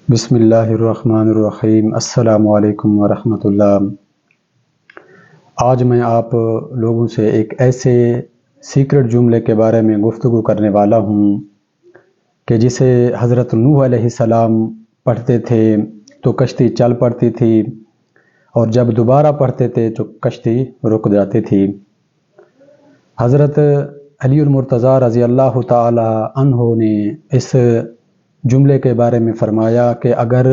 بسم اللہ الرحمن الرحیم۔ السلام علیکم ورحمۃ اللہ۔ آج میں آپ لوگوں سے ایک ایسے سیکرٹ جملے کے بارے میں گفتگو کرنے والا ہوں کہ جسے حضرت نوح علیہ السلام پڑھتے تھے تو کشتی چل پڑتی تھی، اور جب دوبارہ پڑھتے تھے تو کشتی رک جاتی تھی۔ حضرت علی المرتضیٰ رضی اللہ تعالی عنہ نے اس جملے کے بارے میں فرمایا کہ اگر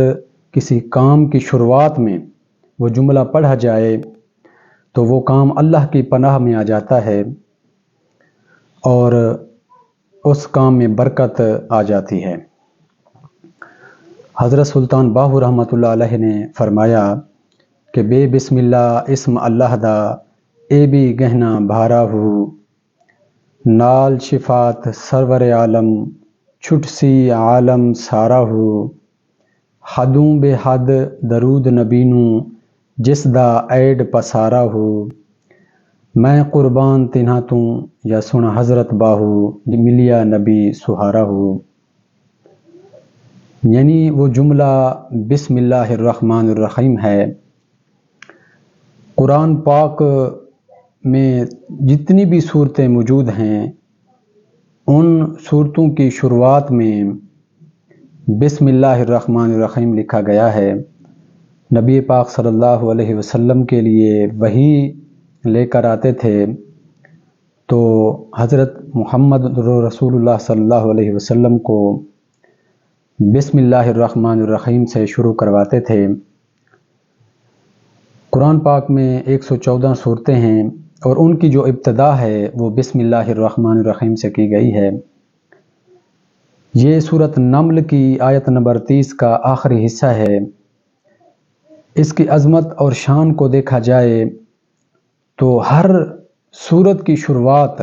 کسی کام کی شروعات میں وہ جملہ پڑھا جائے تو وہ کام اللہ کی پناہ میں آ جاتا ہے اور اس کام میں برکت آ جاتی ہے۔ حضرت سلطان باہو رحمۃ اللہ علیہ نے فرمایا کہ بے بسم اللہ اسم اللہ دا اے بھی گہنا بھارا ہو، نال شفات سرور عالم چھٹ سی عالم سارا ہو، حدوں بے حد درود نبینوں جس دا ایڈ پسارا ہو، میں قربان تنہا توں یا سن حضرت باہو ملیا نبی سہارا ہو۔ یعنی وہ جملہ بسم اللہ الرحمن الرحیم ہے۔ قرآن پاک میں جتنی بھی صورتیں موجود ہیں ان صورتوں کی شروعات میں بسم اللہ الرحمن الرحیم لکھا گیا ہے۔ نبی پاک صلی اللہ علیہ وسلم کے لیے وحی لے کر آتے تھے تو حضرت محمد رسول اللہ صلی اللہ علیہ وسلم کو بسم اللہ الرحمن الرحیم سے شروع کرواتے تھے۔ قرآن پاک میں 114 صورتیں ہیں اور ان کی جو ابتدا ہے وہ بسم اللہ الرحمن الرحیم سے کی گئی ہے۔ یہ سورۃ نمل کی آیت نمبر 30 کا آخری حصہ ہے۔ اس کی عظمت اور شان کو دیکھا جائے تو ہر سورت کی شروعات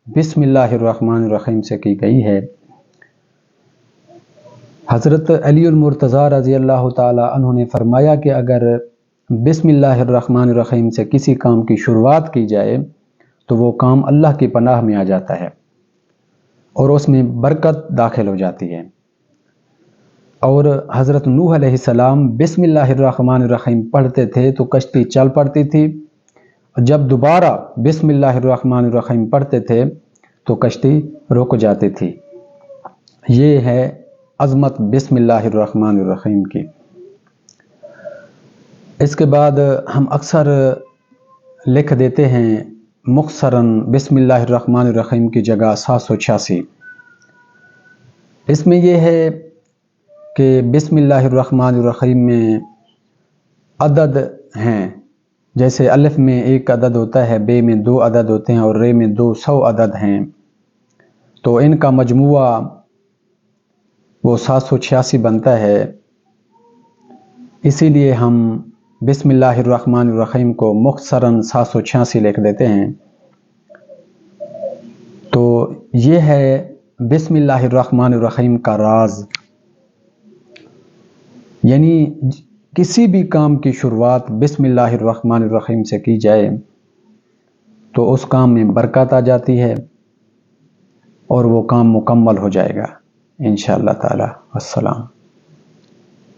بسم اللہ الرحمن الرحیم سے کی گئی ہے۔ حضرت علی المرتضیٰ رضی اللہ تعالی عنہ نے فرمایا کہ اگر بسم اللہ الرحمن الرحیم سے کسی کام کی شروعات کی جائے تو وہ کام اللہ کی پناہ میں آ جاتا ہے اور اس میں برکت داخل ہو جاتی ہے۔ اور حضرت نوح علیہ السلام بسم اللہ الرحمن الرحیم پڑھتے تھے تو کشتی چل پڑتی تھی، اور جب دوبارہ بسم اللہ الرحمن الرحیم پڑھتے تھے تو کشتی رک جاتی تھی۔ یہ ہے عظمت بسم اللہ الرحمن الرحیم کی۔ اس کے بعد ہم اکثر لکھ دیتے ہیں مختصراً بسم اللہ الرحمن الرحیم کی جگہ 786۔ اس میں یہ ہے کہ بسم اللہ الرحمن الرحیم میں عدد ہیں، جیسے الف میں 1 عدد ہوتا ہے، بے میں 2 عدد ہوتے ہیں اور رے میں 200 عدد ہیں، تو ان کا مجموعہ وہ 786 بنتا ہے۔ اسی لیے ہم بسم اللہ الرحمن الرحیم کو مختصراً 786 لکھ دیتے ہیں۔ تو یہ ہے بسم اللہ الرحمن الرحیم کا راز، یعنی کسی بھی کام کی شروعات بسم اللہ الرحمن الرحیم سے کی جائے تو اس کام میں برکت آ جاتی ہے اور وہ کام مکمل ہو جائے گا انشاءاللہ تعالی۔ السلام۔